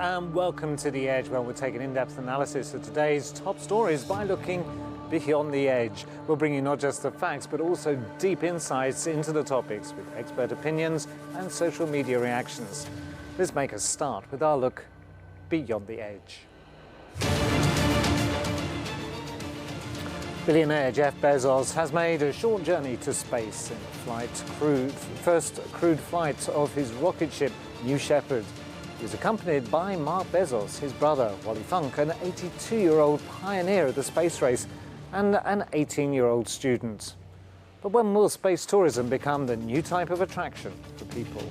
and welcome to The Edge, where we'll take an in-depth analysis of today's top stories by looking beyond the edge. We'll bring you not just the facts, but also deep insights into the topics with expert opinions and social media reactions. Let's make a start with our look beyond the edge. Billionaire Jeff Bezos has made a short journey to space in the first crewed flight of his rocket ship, New Shepard. He was accompanied by Mark Bezos, his brother, Wally Funk, an 82-year-old pioneer of the space race, and an 18-year-old student. But when will space tourism become the new type of attraction for people?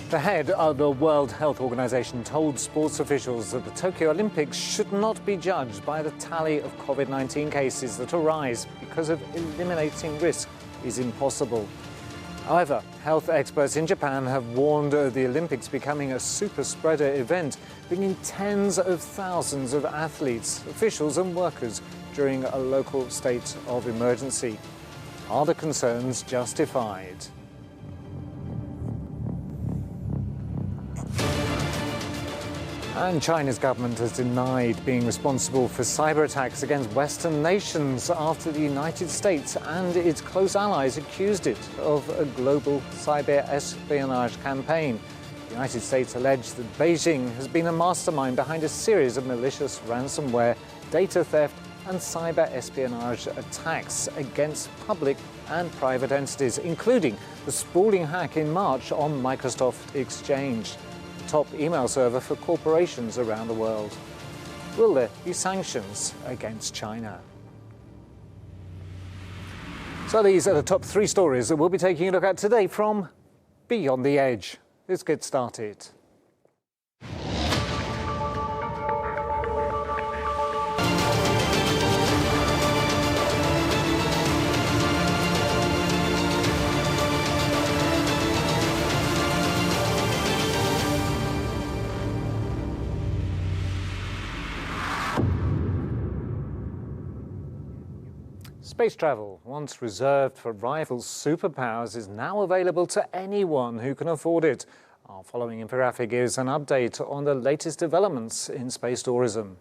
The head of the World Health Organization told sports officials that the Tokyo Olympics should not be judged by the tally of COVID-19 cases that arise because of eliminating risk is impossible. However, health experts in Japan have warned of the Olympics becoming a super spreader event, bringing tens of thousands of athletes, officials and workers during a local state of emergency. Are the concerns justified? And China's government has denied being responsible for cyberattacks against Western nations after the United States and its close allies accused it of a global cyber-espionage campaign. The United States alleged that Beijing has been a mastermind behind a series of malicious ransomware, data theft and cyber-espionage attacks against public and private entities, including the sprawling hack in March on Microsoft Exchange, top email server for corporations around the world. Will there be sanctions against China? So these are the top three stories that we'll be taking a look at today from Beyond the Edge. Let's get started. Space travel, once reserved for rival superpowers, is now available to anyone who can afford it. Our following infographic gives an update on the latest developments in space tourism.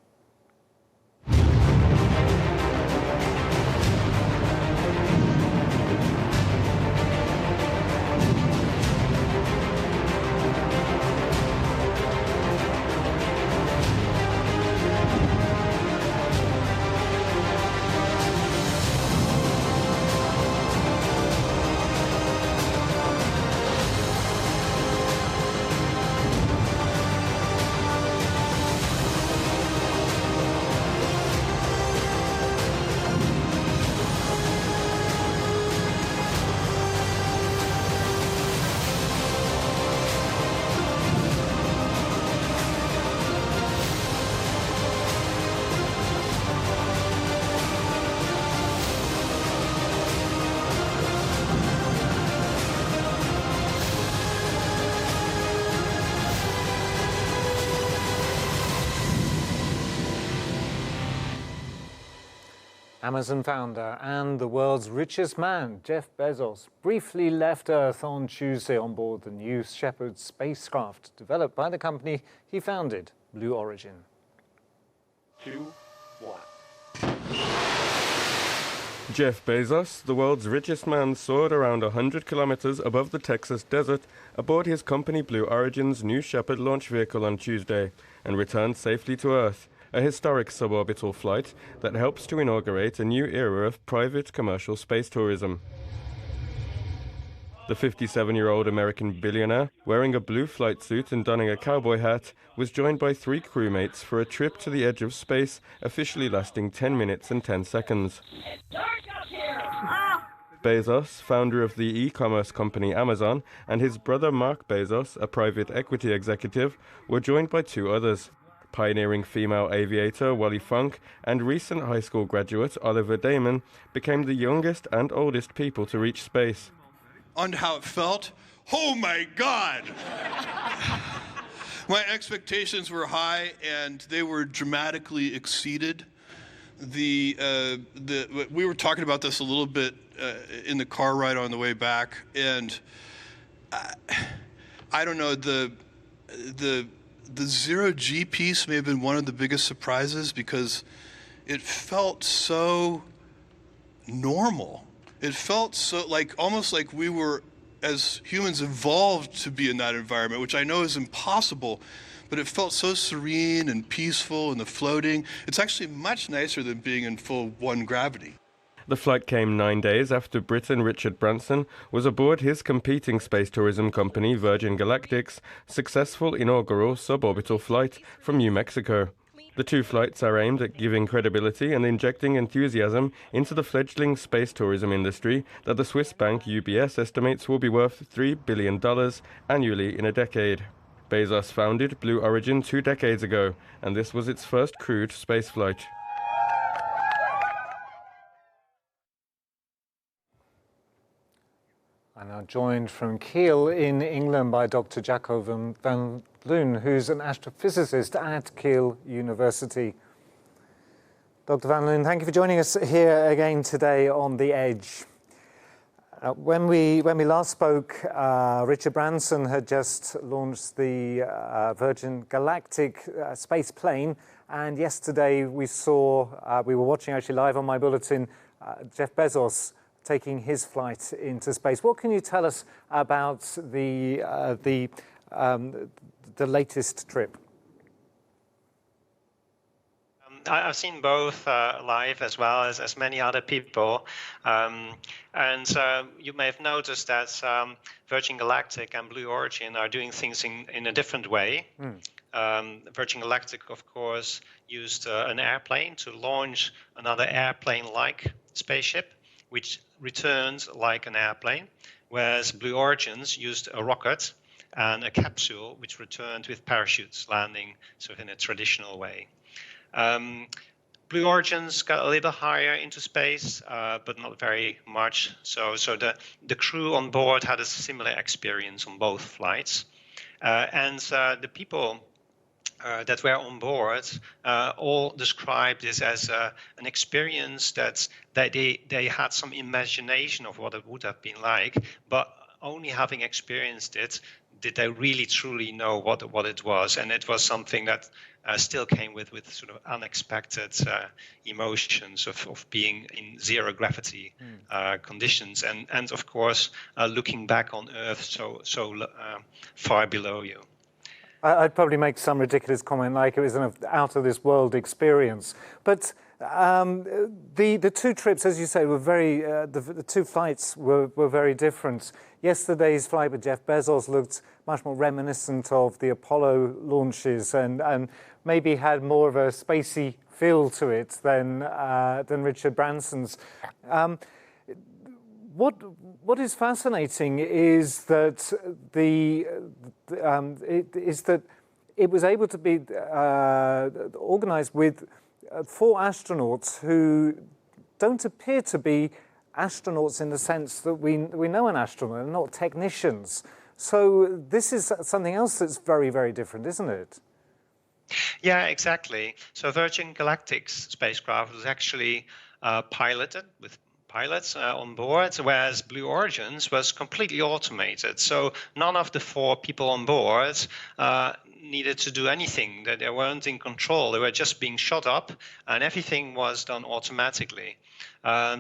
Amazon founder and the world's richest man, Jeff Bezos, briefly left Earth on Tuesday on board the New Shepard spacecraft developed by the company he founded, Blue Origin. 2, 1. Jeff Bezos, the world's richest man, soared around 100 kilometers above the Texas desert aboard his company Blue Origin's New Shepard launch vehicle on Tuesday and returned safely to Earth, a historic suborbital flight that helps to inaugurate a new era of private commercial space tourism. The 57-year-old American billionaire, wearing a blue flight suit and donning a cowboy hat, was joined by 3 crewmates for a trip to the edge of space, officially lasting 10 minutes and 10 seconds. It's dark up here! Bezos, founder of the e-commerce company Amazon, and his brother Mark Bezos, a private equity executive, were joined by 2 others. Pioneering female aviator Wally Funk and recent high school graduate Oliver Damon became the youngest and oldest people to reach space. On how it felt? Oh my God! My expectations were high and they were dramatically exceeded. We were talking about this a little bit in the car ride on the way back, and I don't know, the zero-G piece may have been one of the biggest surprises because it felt so normal. It felt so almost like we were, as humans, evolved to be in that environment, which I know is impossible, but it felt so serene and peaceful, and the floating. It's actually much nicer than being in full one gravity. The flight came 9 days after Briton Richard Branson was aboard his competing space tourism company Virgin Galactic's successful inaugural suborbital flight from New Mexico. The two flights are aimed at giving credibility and injecting enthusiasm into the fledgling space tourism industry that the Swiss bank UBS estimates will be worth $3 billion annually in a decade. BEZOS founded Blue Origin 2 decades ago, and this was its first crewed spaceflight. I'm now joined from Kiel in England by Dr. Jacco van Loon, who's an astrophysicist at Kiel University. Dr. van Loon, thank you for joining us here again today on The Edge. When we last spoke, Richard Branson had just launched the Virgin Galactic space plane, and yesterday we were watching actually live on my bulletin, Jeff Bezos taking his flight into space. What can you tell us about the latest trip? I've seen both live as well as many other people. And you may have noticed that Virgin Galactic and Blue Origin are doing things in a different way. Virgin Galactic, of course, used an airplane to launch another airplane-like spaceship, which returns like an airplane, whereas Blue Origins used a rocket and a capsule which returned with parachutes, landing sort of in a traditional way. Blue Origins got a little higher into space, but not very much. So the crew on board had a similar experience on both flights. And the people that were on board all described this as an experience that they had some imagination of what it would have been like, but only having experienced it did they really truly know what it was. And it was something that still came with sort of unexpected emotions of being in zero gravity conditions, and of course looking back on Earth so far below you. I'd probably make some ridiculous comment like it was an out-of-this-world experience. But the two trips, as you say, were very, the two flights were very different. Yesterday's flight with Jeff Bezos looked much more reminiscent of the Apollo launches and maybe had more of a spacey feel to it than Richard Branson's. What is fascinating is that it was able to be organized with 4 astronauts who don't appear to be astronauts in the sense that we know an astronaut, they're not technicians. So this is something else that's very, very different, isn't it? Yeah, exactly. So Virgin Galactic's spacecraft was actually piloted with pilots on board, whereas Blue Origins was completely automated. So none of the 4 people on board needed to do anything, that they weren't in control. They were just being shot up and everything was done automatically.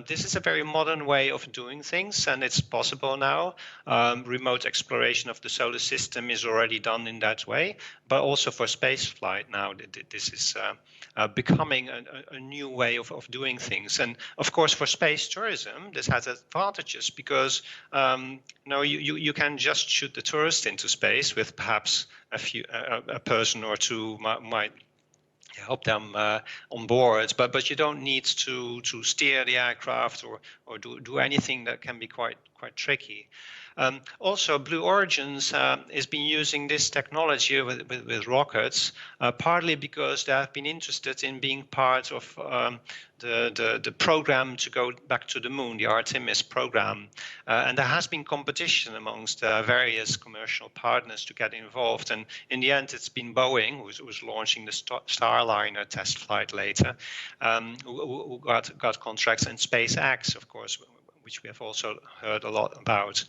This is a very modern way of doing things, and it's possible now. Remote exploration of the solar system is already done in that way, but also for space flight now, this is becoming a new way of doing things. And of course, for space tourism, this has advantages because you can just shoot the tourist into space with perhaps a person or two might help them on board, but you don't need to steer the aircraft or do anything that can be quite tricky. Also, Blue Origins has been using this technology with rockets, partly because they have been interested in being part of the program to go back to the moon, the Artemis program. And there has been competition amongst various commercial partners to get involved. And in the end, it's been Boeing, who's launching the Starliner test flight later, who got contracts, and SpaceX, of course, which we have also heard a lot about.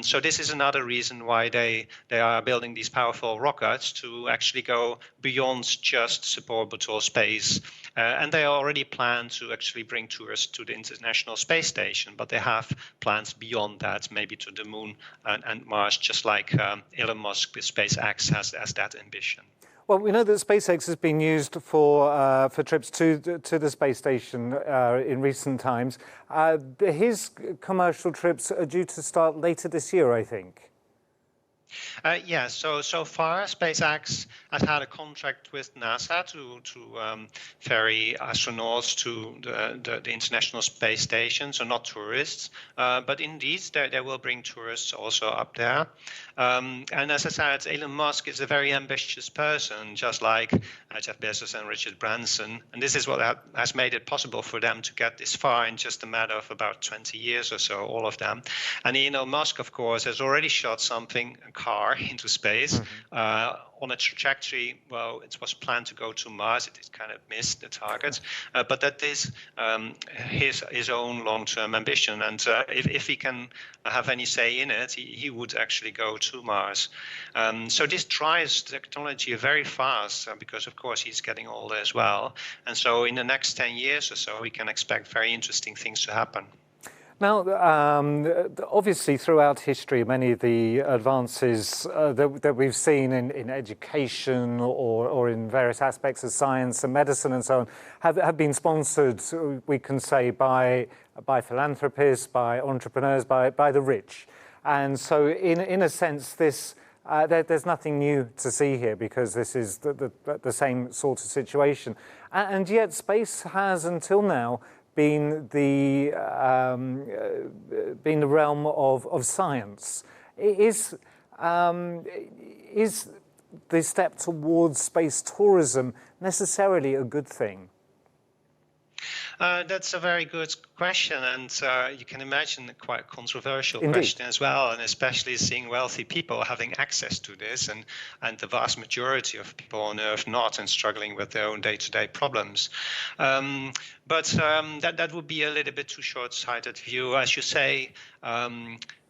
So this is another reason why they are building these powerful rockets to actually go beyond just suborbital space. And they already plan to actually bring tourists to the International Space Station, but they have plans beyond that, maybe to the moon and Mars, just like Elon Musk with SpaceX has that ambition. Well, we know that SpaceX has been used for trips to the space station in recent times. His commercial trips are due to start later this year, I think. Yeah, so far SpaceX has had a contract with NASA to ferry astronauts to the International Space Station, so not tourists, but indeed they will bring tourists also up there. And as I said, Elon Musk is a very ambitious person, just like Jeff Bezos and Richard Branson, and this is what has made it possible for them to get this far in just a matter of about 20 years or so, all of them. And Elon Musk, of course, has already shot a car into space on a trajectory. Well, it was planned to go to Mars. It kind of missed the target, but that is his own long-term ambition. And if he can have any say in it, he would actually go to Mars. So this drives technology very fast because, of course, he's getting older as well. And so in the next 10 years or so, we can expect very interesting things to happen. Now, obviously, throughout history, many of the advances that we've seen in education or in various aspects of science and medicine and so on have been sponsored, we can say, by philanthropists, by entrepreneurs, by the rich. And so, in a sense, there's nothing new to see here because this is the same sort of situation. And yet, space has, until now, been the realm of science. Is the step towards space tourism necessarily a good thing? That's a very good question, and you can imagine a quite controversial Indeed. question as well, and especially seeing wealthy people having access to this, and the vast majority of people on Earth not, and struggling with their own day-to-day problems. But that would be a little bit too short-sighted view. As you say,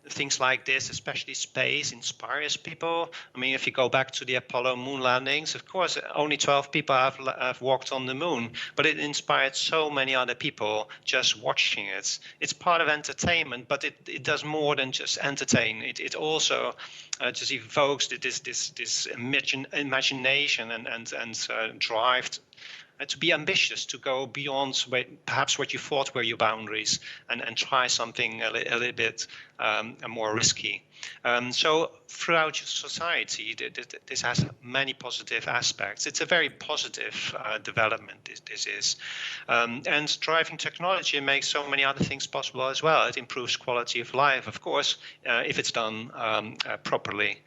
things like this, especially space, inspires people. I mean, if you go back to the Apollo moon landings, of course, only 12 people have walked on the moon, but it inspired so many other people just watching it. It's part of entertainment, but it does more than just entertain. It also just evokes this imagination and drive to be ambitious, to go beyond perhaps what you thought were your boundaries and try something a little bit more risky. So throughout society, this has many positive aspects. It's a very positive development, this is. And driving technology makes so many other things possible as well. It improves quality of life, of course, if it's done properly.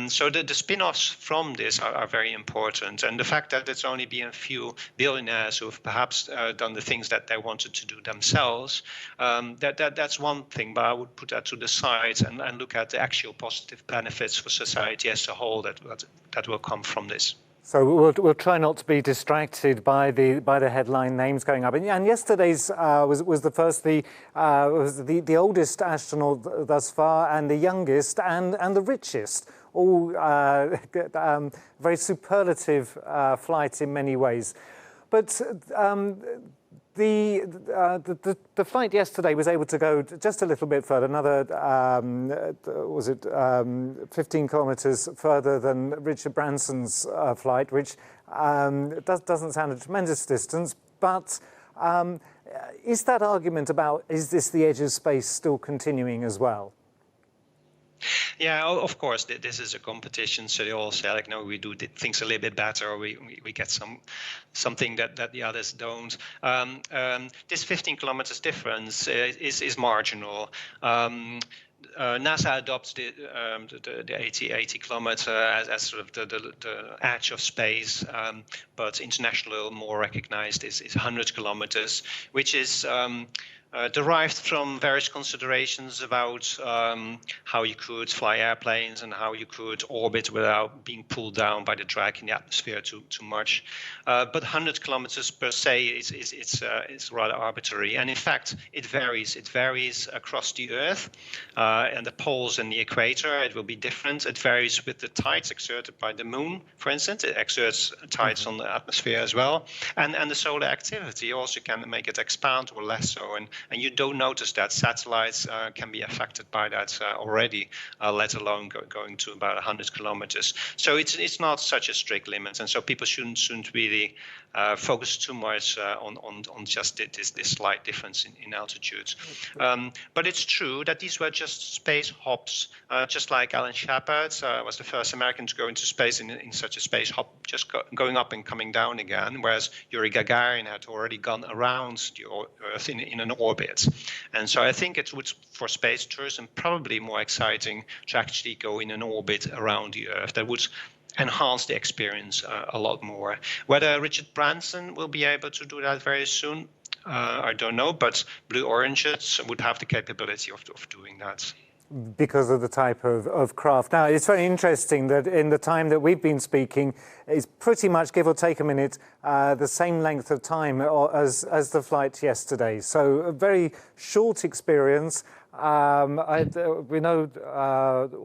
So the spin-offs from this are very important. And the fact that it's only been a few billionaires who have perhaps done the things that they wanted to do themselves, that's one thing, but I would put that to the side and look at the actual positive benefits for society as a whole that will come from this. So we'll try not to be distracted by the headline names going up. And yesterday's was the first, was the oldest astronaut thus far, and the youngest, and the richest. All very superlative flight in many ways. But the flight yesterday was able to go just a little bit further, another, 15 kilometres further than Richard Branson's flight, which doesn't sound a tremendous distance, but is that argument about, is this the edge of space, still continuing as well? Yeah, of course, this is a competition, so they all say, like, no, we do things a little bit better, or we get something that the others don't. This 15 kilometers difference is marginal. NASA adopts the 80 kilometer as sort of the edge of space, but international more recognized is 100 kilometers, which is derived from various considerations about how you could fly airplanes and how you could orbit without being pulled down by the drag in the atmosphere too much. But 100 kilometers per se is rather arbitrary, and in fact it varies. It varies across the Earth, and the poles and the equator. It will be different. It varies with the tides exerted by the Moon, for instance. It exerts tides on the atmosphere as well, and the solar activity also can make it expand or less so. And you don't notice that satellites can be affected by that already, let alone going to about 100 kilometers. So it's not such a strict limit, and so people shouldn't really focus too much on just this slight difference in altitude. But it's true that these were just space hops, just like Alan Shepard was the first American to go into space in such a space hop, just going up and coming down again, whereas Yuri Gagarin had already gone around the Earth in an orbit. And so I think it would, for space tourism, probably more exciting to actually go in an orbit around the Earth. That would enhance the experience a lot more. Whether Richard Branson will be able to do that very soon, I don't know, but Blue Origins would have the capability of doing that. Because of the type of craft. Now, it's very interesting that in the time that we've been speaking, it's pretty much, give or take a minute, the same length of time as the flight yesterday. So a very short experience. We know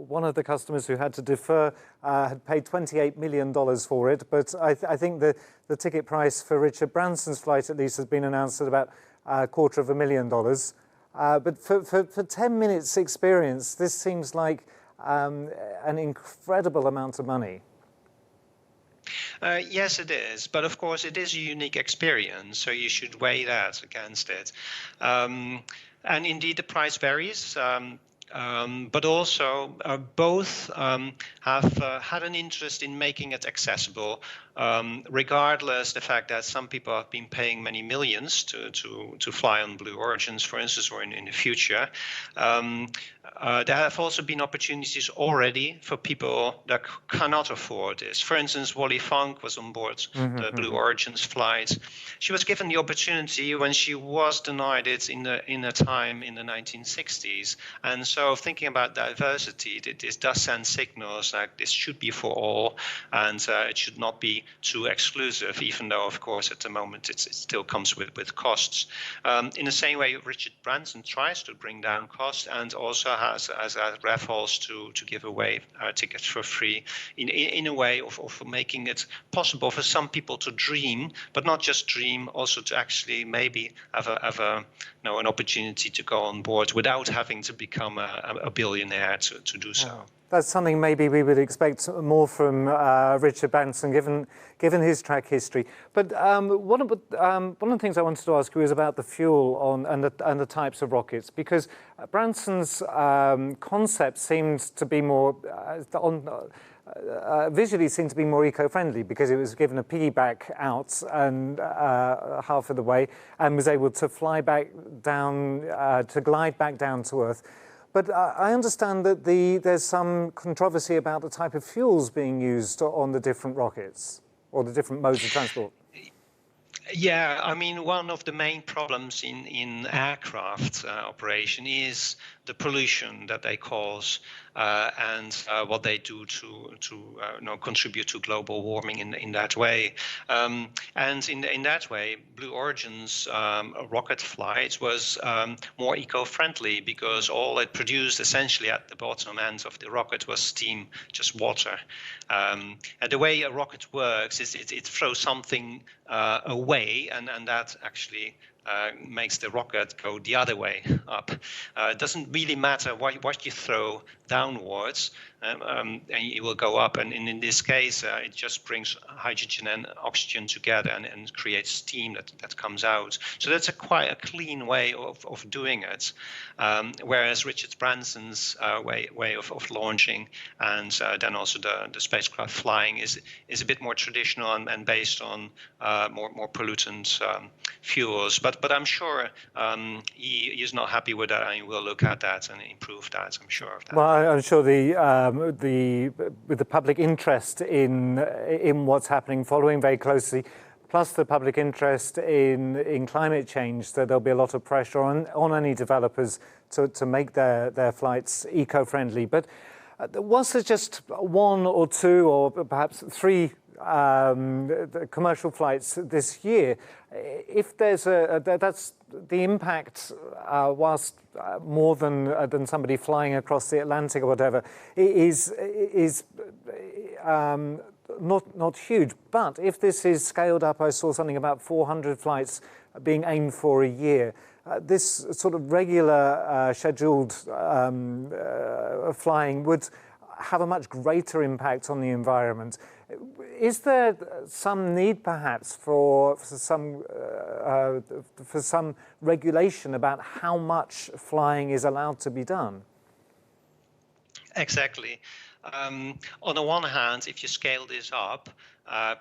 one of the customers who had to defer had paid $28 million for it, but I think the ticket price for Richard Branson's flight at least has been announced at about $250,000. But for 10 minutes experience, this seems like an incredible amount of money. Yes, it is. But of course, it is a unique experience, so you should weigh that against it. And indeed, the price varies. But also both have had an interest in making it accessible, regardless the fact that some people have been paying many millions to fly on Blue Origins, for instance, or in the future. There have also been opportunities already for people that cannot afford this. For instance, Wally Funk was on board the Blue Origins flight. She was given the opportunity when she was denied it in a time in the 1960s. And so thinking about diversity, this does send signals that this should be for all, and it should not be too exclusive, even though, of course, at the moment it still comes with costs. In the same way, Richard Branson tries to bring down costs and also has raffles to give away tickets for free in a way of making it possible for some people to dream, but not just dream, also to actually maybe have an opportunity to go on board without having to become a billionaire to do so. Oh. That's something maybe we would expect more from Richard Branson, given his track history. But one of the things I wanted to ask you is about the fuel and the types of rockets, because Branson's concept seems to be more visually seemed to be more eco-friendly, because it was given a piggyback out and half of the way, and was able to fly back down, to glide back down to Earth. But I understand that there's some controversy about the type of fuels being used on the different rockets, or the different modes of transport. Yeah, I mean, one of the main problems in aircraft operation is the pollution that they cause and what they do to contribute to global warming in that way. And in that way, Blue Origin's rocket flight was more eco-friendly, because all it produced essentially at the bottom end of the rocket was steam, just water. And the way a rocket works is it throws something away, and that actually makes the rocket go the other way up. It doesn't really matter what you throw downwards, and it will go up. And in this case, it just brings hydrogen and oxygen together and creates steam that comes out. So that's quite a clean way of doing it. Whereas Richard Branson's way of launching and then also the spacecraft flying is a bit more traditional and based on more pollutant fuels. But I'm sure he is not happy with that, and he will look at that and improve that. I'm sure of that. Well, I'm sure with the public interest in what's happening, following very closely, plus the public interest in climate change, that there'll be a lot of pressure on any developers to make their flights eco-friendly. But was there just one or two or perhaps three commercial flights this year? If there's that's the impact, whilst more than somebody flying across the Atlantic or whatever, is not huge. But if this is scaled up, I saw something about 400 flights being aimed for a year. This sort of regular scheduled flying would have a much greater impact on the environment. Is there some need, perhaps, for some regulation about how much flying is allowed to be done? Exactly. On the one hand, if you scale this up,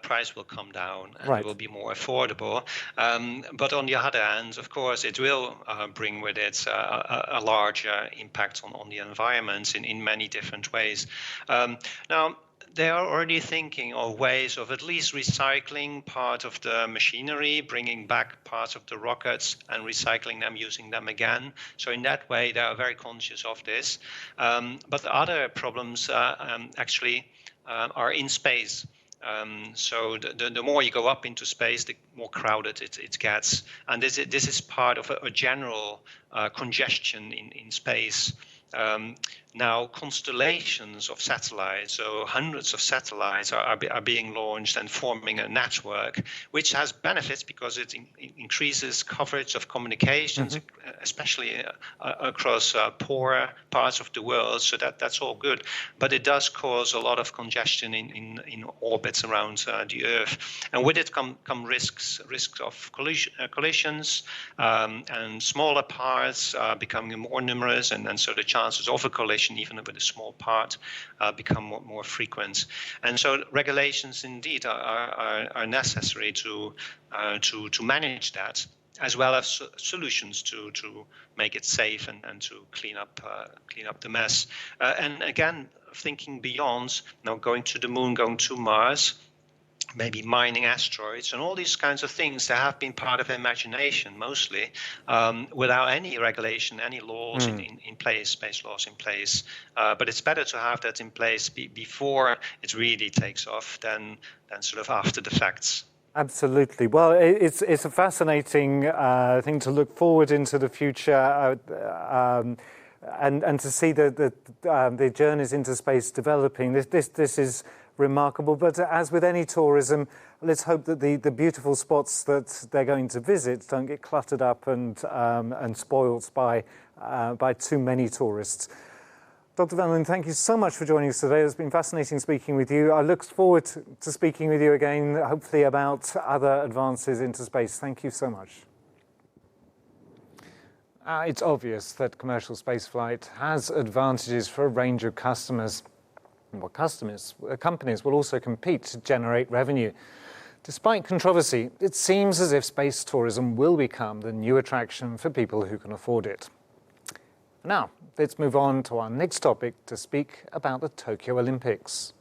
price will come down and Right. it will be more affordable. But on the other hand, of course, it will bring with it a larger impact on the environment in many different ways. Now, they are already thinking of ways of at least recycling part of the machinery, bringing back parts of the rockets and recycling them, using them again. So in that way, they are very conscious of this. But the other problems actually are in space. So the more you go up into space, the more crowded it gets. And this is part of a general congestion in space. Now, constellations of satellites, so hundreds of satellites are being launched and forming a network, which has benefits because it increases coverage of communications, especially across poorer parts of the world. So that's all good. But it does cause a lot of congestion in orbits around the Earth. And with it come risks of collisions, and smaller parts becoming more numerous, and so the chances of a collision, even with a small part, become more frequent. And so regulations indeed are necessary to manage that, as well as solutions to make it safe and to clean up the mess. And again, thinking beyond, going to the moon, going to Mars, maybe mining asteroids and all these kinds of things that have been part of imagination mostly, without any regulation, any laws in place, space laws in place. But it's better to have that in place before it really takes off than sort of after the facts. Absolutely. Well, it's a fascinating thing to look forward into the future, and to see the journeys into space developing. This is remarkable. But as with any tourism, let's hope that the beautiful spots that they're going to visit don't get cluttered up and spoilt by too many tourists. Dr. Van Loon, thank you so much for joining us today. It's been fascinating speaking with you. I look forward to speaking with you again, hopefully about other advances into space. Thank you so much. It's obvious that commercial spaceflight has advantages for a range of customers. Well, companies will also compete to generate revenue. Despite controversy, it seems as if space tourism will become the new attraction for people who can afford it. Now, let's move on to our next topic to speak about the Tokyo Olympics.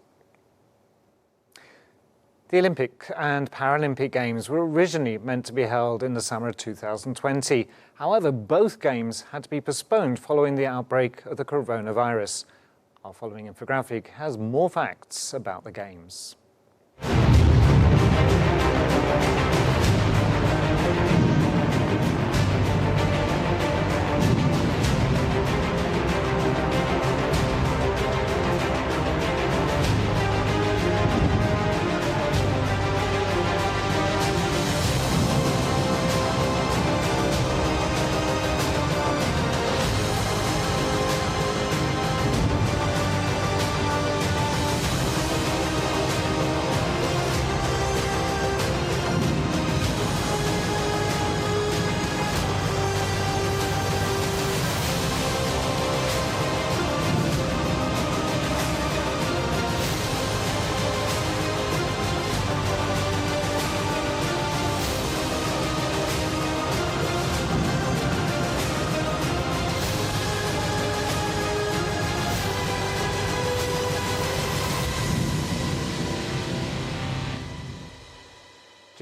The Olympic and Paralympic Games were originally meant to be held in the summer of 2020. However, both games had to be postponed following the outbreak of the coronavirus. Our following infographic has more facts about the Games.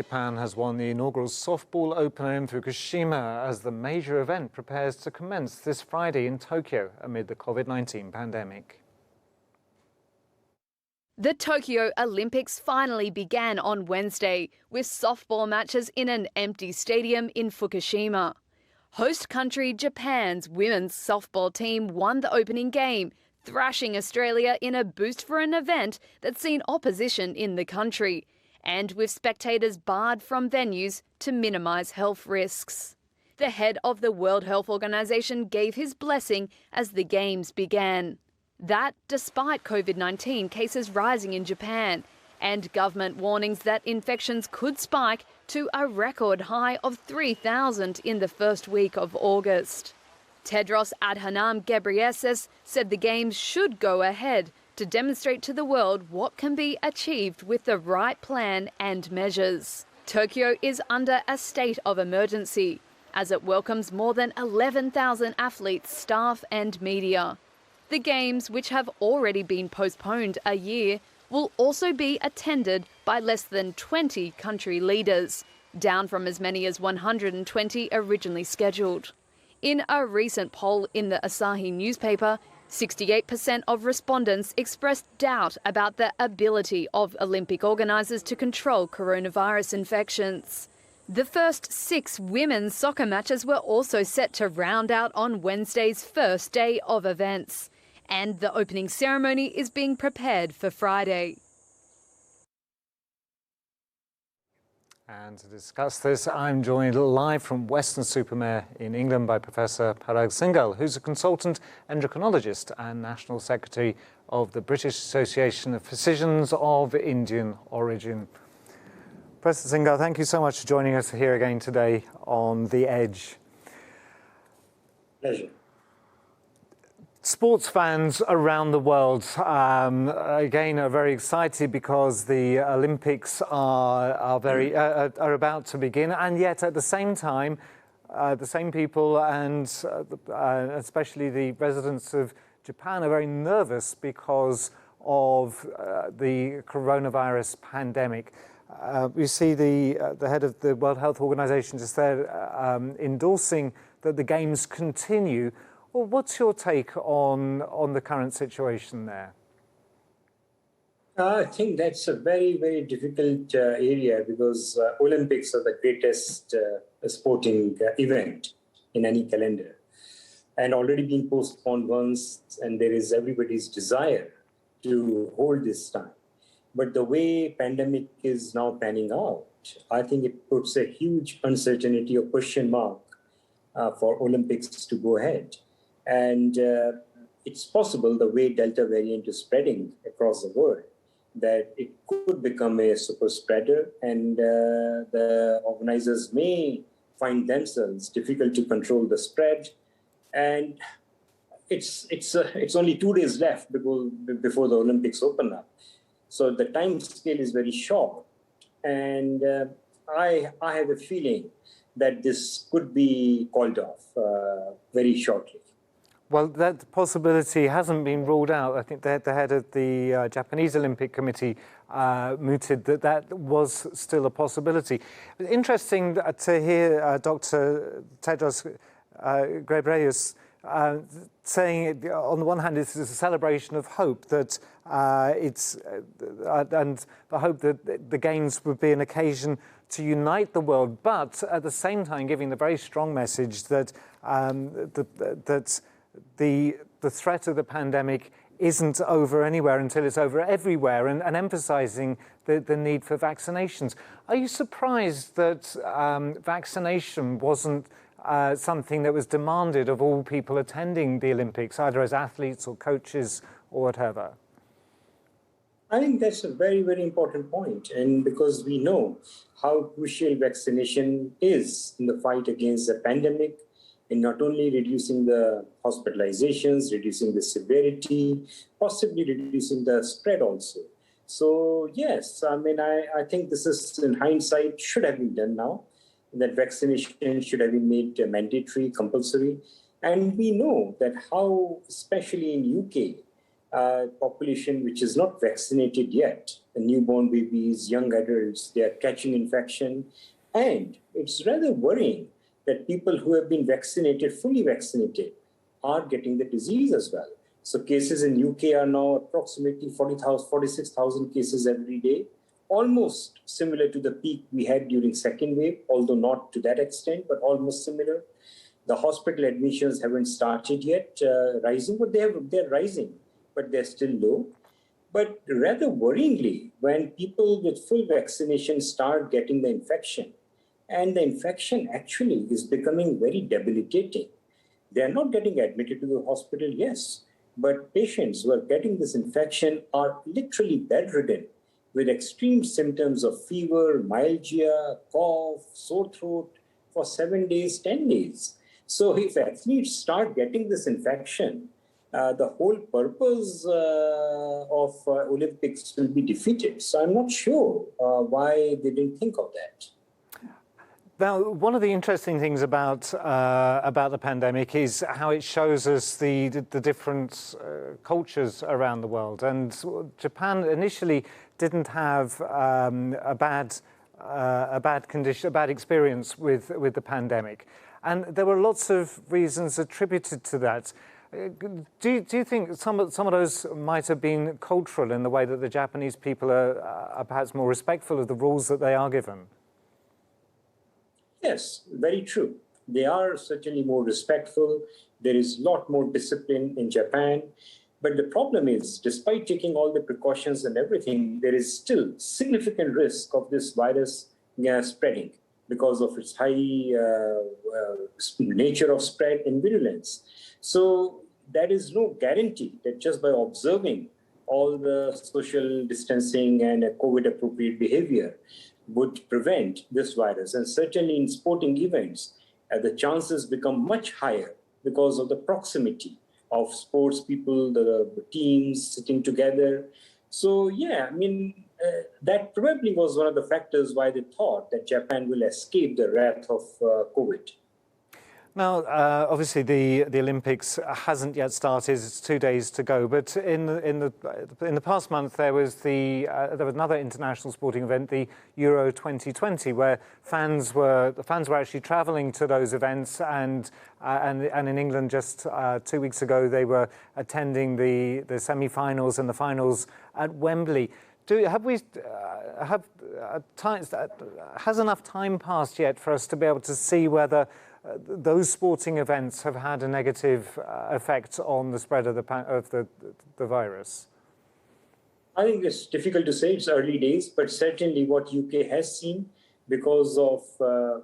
Japan has won the inaugural softball opener in Fukushima as the major event prepares to commence this Friday in Tokyo amid the COVID-19 pandemic. The Tokyo Olympics finally began on Wednesday with softball matches in an empty stadium in Fukushima. Host country Japan's women's softball team won the opening game, thrashing Australia in a boost for an event that's seen opposition in the country, and with spectators barred from venues to minimise health risks. The head of the World Health Organization gave his blessing as the games began. That despite COVID-19 cases rising in Japan and government warnings that infections could spike to a record high of 3,000 in the first week of August. Tedros Adhanom Ghebreyesus said the Games should go ahead to demonstrate to the world what can be achieved with the right plan and measures. Tokyo is under a state of emergency as it welcomes more than 11,000 athletes, staff and media. The Games, which have already been postponed a year, will also be attended by less than 20 country leaders, down from as many as 120 originally scheduled. In a recent poll in the Asahi newspaper, 68% of respondents expressed doubt about the ability of Olympic organisers to control coronavirus infections. The first 6 women's soccer matches were also set to round out on Wednesday's first day of events, and the opening ceremony is being prepared for Friday. And to discuss this, I'm joined live from Weston-super-Mare in England by Professor Parag Singhal, who's a consultant endocrinologist and National Secretary of the British Association of Physicians of Indian Origin. Professor Singhal, thank you so much for joining us here again today on The Edge. Pleasure. Sports fans around the world, again, are very excited because the Olympics are about to begin, and yet at the same time, the same people and especially the residents of Japan are very nervous because of the coronavirus pandemic. We see the head of the World Health Organization just there endorsing that the Games continue. Well, what's your take on the current situation there? I think that's a very, very difficult area because Olympics are the greatest sporting event in any calendar, and already been postponed once, and there is everybody's desire to hold this time. But the way pandemic is now panning out, I think it puts a huge uncertainty or question mark for Olympics to go ahead. And it's possible the way Delta variant is spreading across the world, that it could become a super spreader, and the organizers may find themselves difficult to control the spread. And it's only 2 days left before the Olympics open up. So the time scale is very short. And I have a feeling that this could be called off very shortly. Well, that possibility hasn't been ruled out. I think the head of the Japanese Olympic Committee mooted that was still a possibility. Interesting to hear Dr. Tedros Ghebreyesus saying, on the one hand, this is a celebration of hope that and the hope that the Games would be an occasion to unite the world, but at the same time giving the very strong message that the threat of the pandemic isn't over anywhere until it's over everywhere, and emphasizing the need for vaccinations. Are you surprised that vaccination wasn't something that was demanded of all people attending the Olympics, either as athletes or coaches or whatever? I think that's a very, very important point. And because we know how crucial vaccination is in the fight against the pandemic, in not only reducing the hospitalizations, reducing the severity, possibly reducing the spread also. So yes, I mean, I think this is, in hindsight, should have been done now, that vaccination should have been made mandatory, compulsory. And we know that how, especially in UK, population which is not vaccinated yet. The newborn babies, young adults, they are catching infection. And it's rather worrying that people who have been vaccinated, fully vaccinated, are getting the disease as well. So cases in UK are now approximately 46,000 cases every day, almost similar to the peak we had during second wave, although not to that extent, but almost similar. The hospital admissions haven't started yet rising, but they're rising, but they're still low. But rather worryingly, when people with full vaccination start getting the infection, and the infection actually is becoming very debilitating. They're not getting admitted to the hospital, yes, but patients who are getting this infection are literally bedridden with extreme symptoms of fever, myalgia, cough, sore throat for 7 days, 10 days. So if athletes start getting this infection, the whole purpose of Olympics will be defeated. So I'm not sure why they didn't think of that. Now, one of the interesting things about the pandemic is how it shows us the different cultures around the world. And Japan initially didn't have a bad experience with the pandemic, and there were lots of reasons attributed to that. Do you think some of those might have been cultural in the way that the Japanese people are perhaps more respectful of the rules that they are given? Yes, very true. They are certainly more respectful. There is a lot more discipline in Japan. But the problem is, despite taking all the precautions and everything, there is still significant risk of this virus spreading because of its high nature of spread and virulence. So there is no guarantee that just by observing all the social distancing and COVID-appropriate behavior would prevent this virus. And certainly in sporting events, the chances become much higher because of the proximity of sports people, the teams sitting together. So yeah, I mean, that probably was one of the factors why they thought that Japan will escape the wrath of COVID. Now, obviously, the Olympics hasn't yet started. It's 2 days to go. But in the past month, there was another international sporting event, the Euro 2020, where fans were actually travelling to those events, and in England just 2 weeks ago, they were attending the semi-finals and the finals at Wembley. Has enough time passed yet for us to be able to see whether those sporting events have had a negative effect on the spread of the virus? I think it's difficult to say. It's early days, but certainly what UK has seen, because of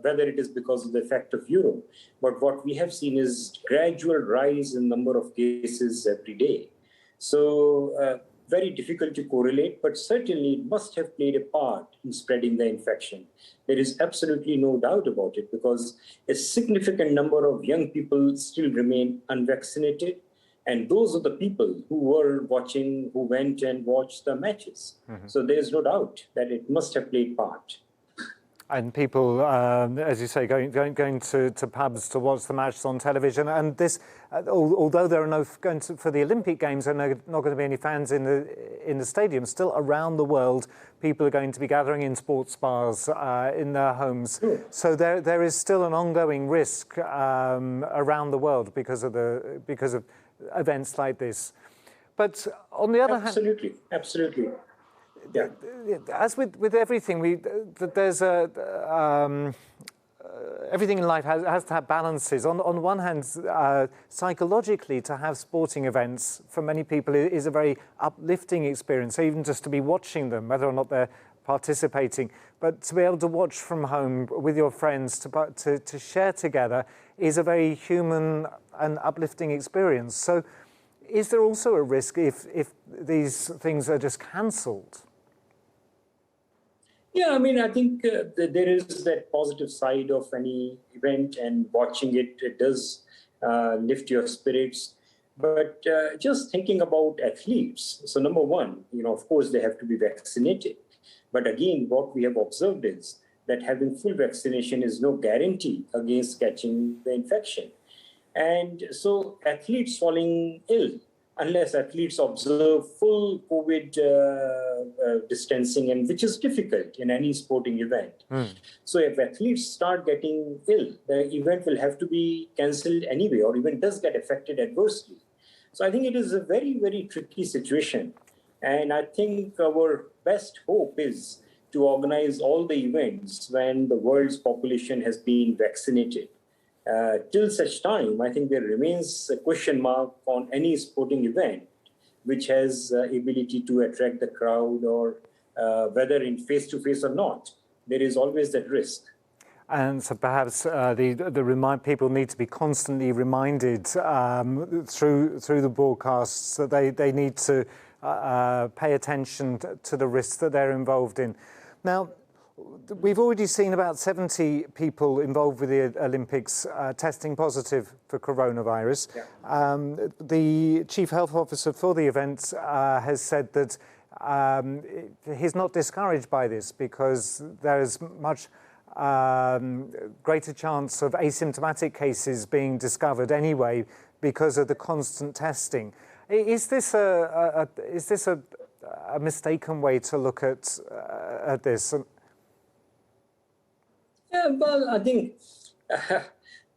whether it is because of the effect of Euro, but what we have seen is gradual rise in number of cases every day. So very difficult to correlate, but certainly it must have played a part in spreading the infection. There is absolutely no doubt about it, because a significant number of young people still remain unvaccinated. And those are the people who went and watched the matches. Mm-hmm. So there's no doubt that it must have played part. And people, as you say, going to pubs to watch the matches on television. And this, although there are for the Olympic Games, there are not going to be any fans in the stadium. Still, around the world, people are going to be gathering in sports bars, in their homes. Sure. So there is still an ongoing risk around the world because of events like this. But on the other hand, absolutely. Yeah. As with everything, there's everything in life has to have balances. On one hand, psychologically, to have sporting events for many people is a very uplifting experience, even just to be watching them, whether or not they're participating. But to be able to watch from home with your friends, to share together, is a very human and uplifting experience. So is there also a risk if these things are just cancelled? Yeah, I mean, I think there is that positive side of any event, and watching it does lift your spirits. But just thinking about athletes, so number one, of course, they have to be vaccinated. But again, what we have observed is that having full vaccination is no guarantee against catching the infection. And so athletes falling ill unless athletes observe full COVID distancing, and which is difficult in any sporting event. So if athletes start getting ill, the event will have to be cancelled anyway, or even does get affected adversely. So I think it is a very, very tricky situation. And I think our best hope is to organize all the events when the world's population has been vaccinated. Till such time, I think there remains a question mark on any sporting event which has ability to attract the crowd, or whether in face-to-face or not. There is always that risk. And so perhaps people need to be constantly reminded through the broadcasts that they need to pay attention to the risks that they're involved in. Now, we've already seen about 70 people involved with the Olympics testing positive for coronavirus. Yeah. The Chief Health Officer for the event has said that he's not discouraged by this because there's much greater chance of asymptomatic cases being discovered anyway because of the constant testing. Is this a mistaken way to look at this? Yeah, well, I think,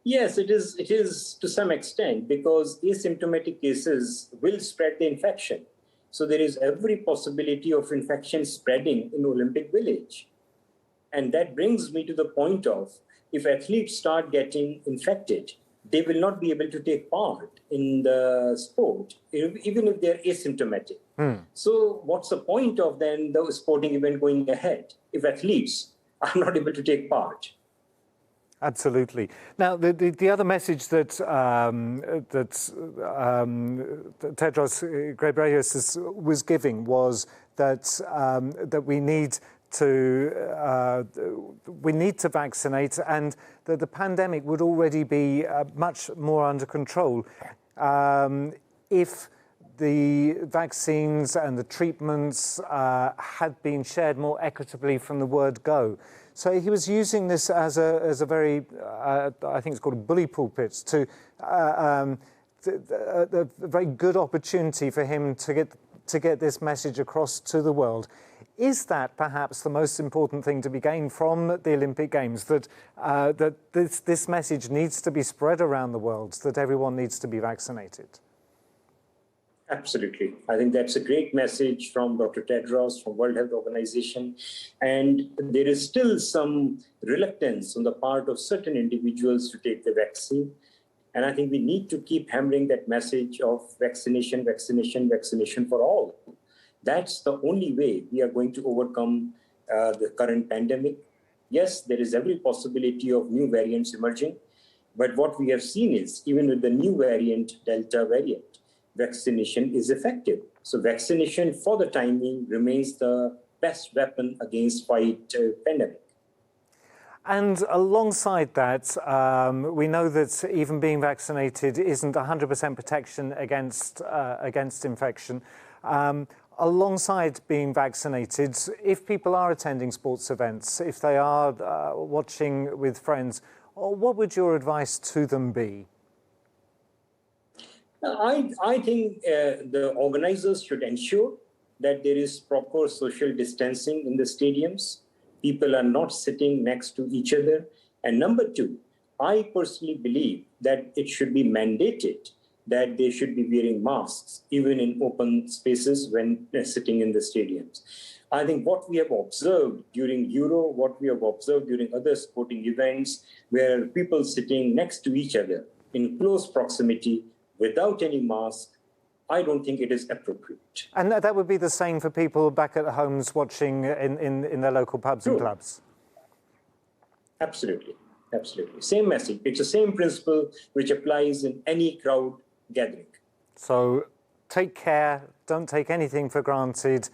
yes, it is to some extent, because asymptomatic cases will spread the infection. So there is every possibility of infection spreading in Olympic Village. And that brings me to the point of, if athletes start getting infected, they will not be able to take part in the sport, even if they're asymptomatic. So what's the point of then the sporting event going ahead if athletes are not able to take part? Absolutely. Now, the other message that Tedros Ghebreyesus was giving was that we need to vaccinate, and that the pandemic would already be much more under control if the vaccines and the treatments had been shared more equitably from the word go. So he was using this as a very, I think it's called a bully pulpit, to a very good opportunity for him to get this message across to the world. Is that perhaps the most important thing to be gained from the Olympic Games, that this message needs to be spread around the world, that everyone needs to be vaccinated? Absolutely. I think that's a great message from Dr. Tedros, from World Health Organization. And there is still some reluctance on the part of certain individuals to take the vaccine. And I think we need to keep hammering that message of vaccination, vaccination, vaccination for all. That's the only way we are going to overcome the current pandemic. Yes, there is every possibility of new variants emerging. But what we have seen is, even with the new variant, Delta variant, vaccination is effective. So vaccination for the time being remains the best weapon against fight pandemic. And alongside that, we know that even being vaccinated isn't 100% protection against infection. Alongside being vaccinated, if people are attending sports events, if they are watching with friends, what would your advice to them be? I think the organizers should ensure that there is proper social distancing in the stadiums. People are not sitting next to each other. And number two, I personally believe that it should be mandated that they should be wearing masks, even in open spaces when sitting in the stadiums. I think what we have observed during Euro, what we have observed during other sporting events, where people sitting next to each other in close proximity without any mask, I don't think it is appropriate. And that would be the same for people back at homes watching in their local pubs and clubs? Absolutely, absolutely. Same message. It's the same principle which applies in any crowd gathering. So take care, don't take anything for granted,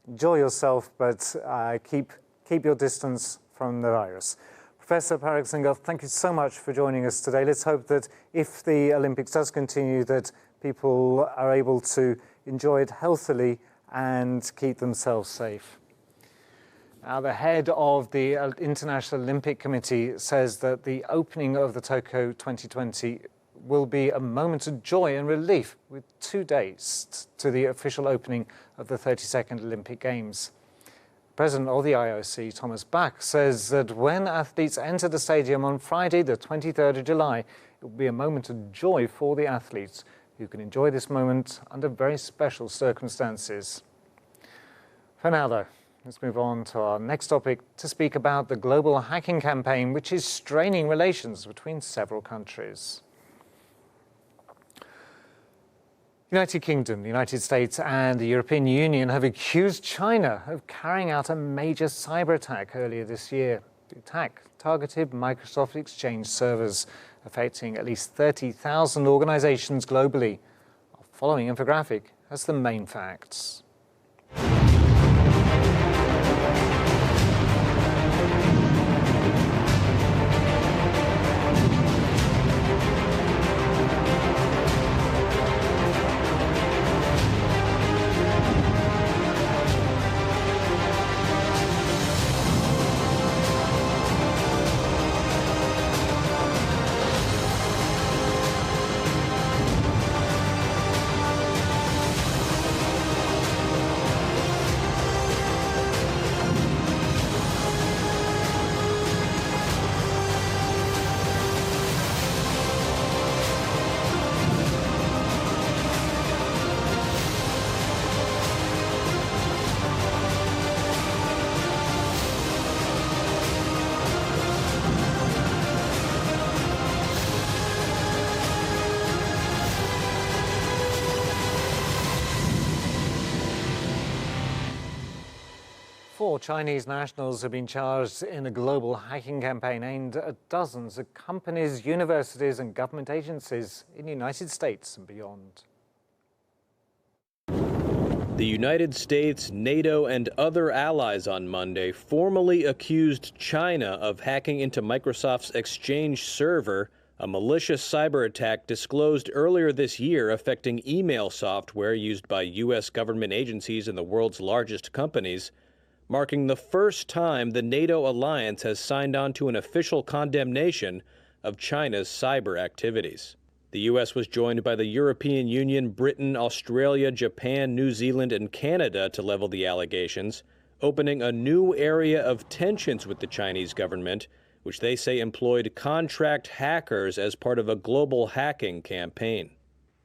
enjoy yourself, but keep your distance from the virus. Professor Parag Singhal, thank you so much for joining us today. Let's hope that if the Olympics does continue, that people are able to enjoy it healthily and keep themselves safe. Now, the head of the International Olympic Committee says that the opening of the Tokyo 2020 will be a moment of joy and relief with 2 days to the official opening of the 32nd Olympic Games. President of the IOC, Thomas Bach, says that when athletes enter the stadium on Friday, the 23rd of July, it will be a moment of joy for the athletes who can enjoy this moment under very special circumstances. For now, though, let's move on to our next topic to speak about the global hacking campaign, which is straining relations between several countries. The United Kingdom, the United States and the European Union have accused China of carrying out a major cyber attack earlier this year. The attack targeted Microsoft Exchange servers, affecting at least 30,000 organizations globally. Our following infographic has the main facts. Four Chinese nationals have been charged in a global hacking campaign aimed at dozens of companies, universities and government agencies in the United States and beyond. The United States, NATO, and other allies on Monday formally accused China of hacking into Microsoft's Exchange server, a malicious cyber attack disclosed earlier this year affecting email software used by U.S. government agencies and the world's largest companies, marking the first time the NATO alliance has signed on to an official condemnation of China's cyber activities. The U.S. was joined by the European Union, Britain, Australia, Japan, New Zealand, and Canada to level the allegations, opening a new area of tensions with the Chinese government, which they say employed contract hackers as part of a global hacking campaign.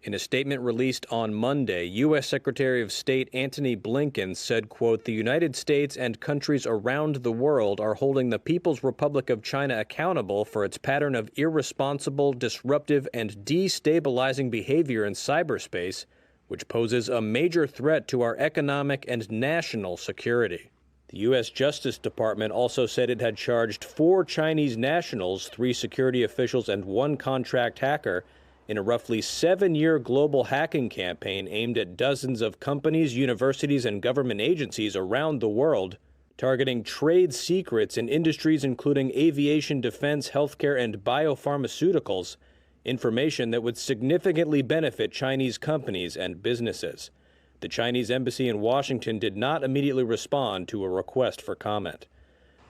In a statement released on Monday, U.S. Secretary of State Antony Blinken said, quote, "The United States and countries around the world are holding the People's Republic of China accountable for its pattern of irresponsible, disruptive, and destabilizing behavior in cyberspace, which poses a major threat to our economic and national security." The U.S. Justice Department also said it had charged 4 Chinese nationals, 3 security officials, and 1 contract hacker in a roughly 7-year global hacking campaign aimed at dozens of companies, universities, and government agencies around the world, targeting trade secrets in industries including aviation, defense, healthcare, and biopharmaceuticals, information that would significantly benefit Chinese companies and businesses. The Chinese embassy in Washington did not immediately respond to a request for comment.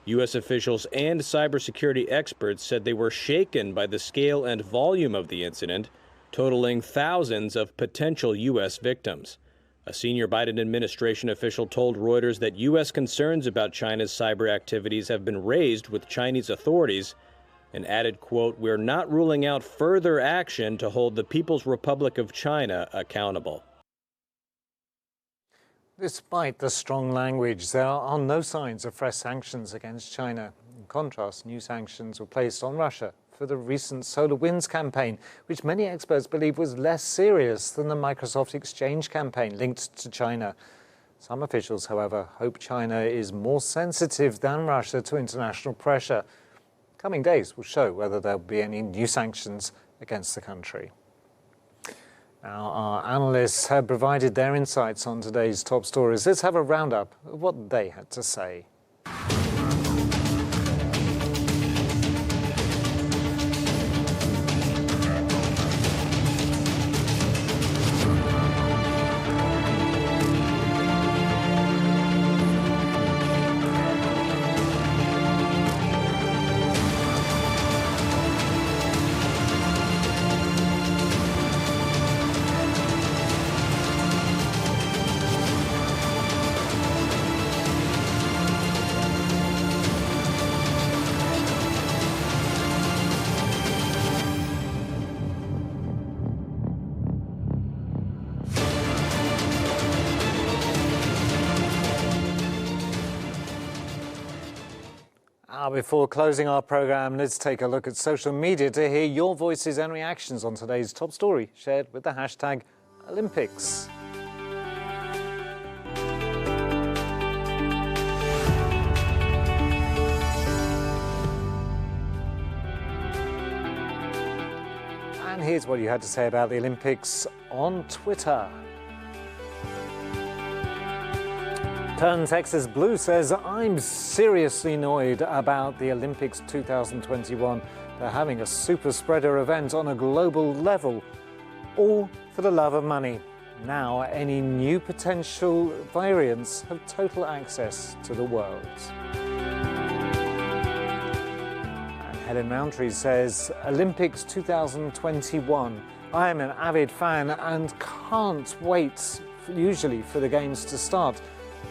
U.S. officials and cybersecurity experts said they were shaken by the scale and volume of the incident, totaling thousands of potential U.S. victims. A senior Biden administration official told Reuters that U.S. concerns about China's cyber activities have been raised with Chinese authorities and added, quote, "We're not ruling out further action to hold the People's Republic of China accountable." Despite the strong language, there are no signs of fresh sanctions against China. In contrast, new sanctions were placed on Russia for the recent SolarWinds campaign, which many experts believe was less serious than the Microsoft Exchange campaign linked to China. Some officials, however, hope China is more sensitive than Russia to international pressure. Coming days will show whether there will be any new sanctions against the country. Now, our analysts have provided their insights on today's top stories. Let's have a roundup of what they had to say. Now, before closing our programme, let's take a look at social media to hear your voices and reactions on today's top story, shared with the hashtag Olympics. And here's what you had to say about the Olympics on Twitter. Turn Texas Blue says, I'm seriously annoyed about the Olympics 2021. They're having a super spreader event on a global level, all for the love of money. Now any new potential variants have total access to the world. And Helen Roundtree says, Olympics 2021. I am an avid fan and can't wait usually for the games to start.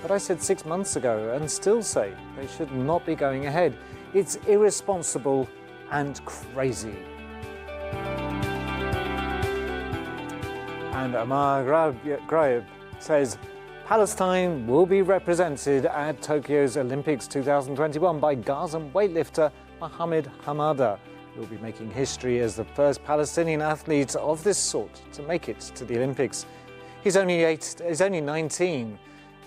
But I said 6 months ago and still say they should not be going ahead. It's irresponsible and crazy. And Amar Graeb says, Palestine will be represented at Tokyo's Olympics 2021 by Gazan weightlifter Mohammed Hamada, who will be making history as the first Palestinian athlete of this sort to make it to the Olympics. He's only 19.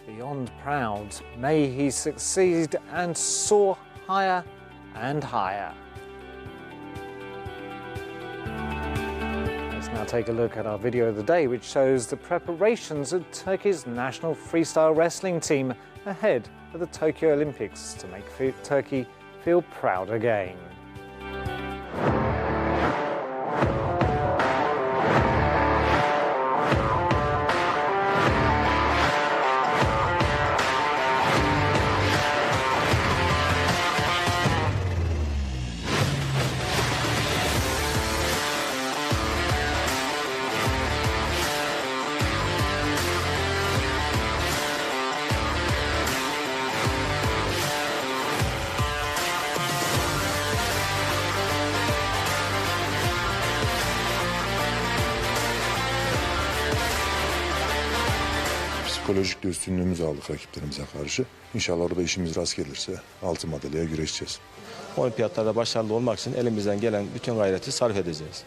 Beyond proud, may he succeed and soar higher and higher. Let's now take a look at our video of the day, which shows the preparations of Turkey's national freestyle wrestling team ahead of the Tokyo Olympics to make Turkey feel proud again. Psikolojik de üstünlüğümüzü aldık rakiplerimize karşı. İnşallah orada işimiz rast gelirse altın madalyaya güreşeceğiz. Olimpiyatlarda başarılı olmak için elimizden gelen bütün gayreti sarf edeceğiz.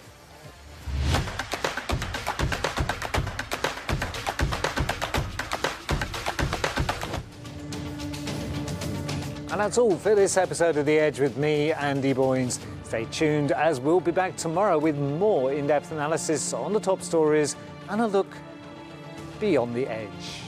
And that's all for this episode of The Edge with me, Andy Boyns. Stay tuned as we'll be back tomorrow with more in-depth analysis on the top stories and a look beyond the edge.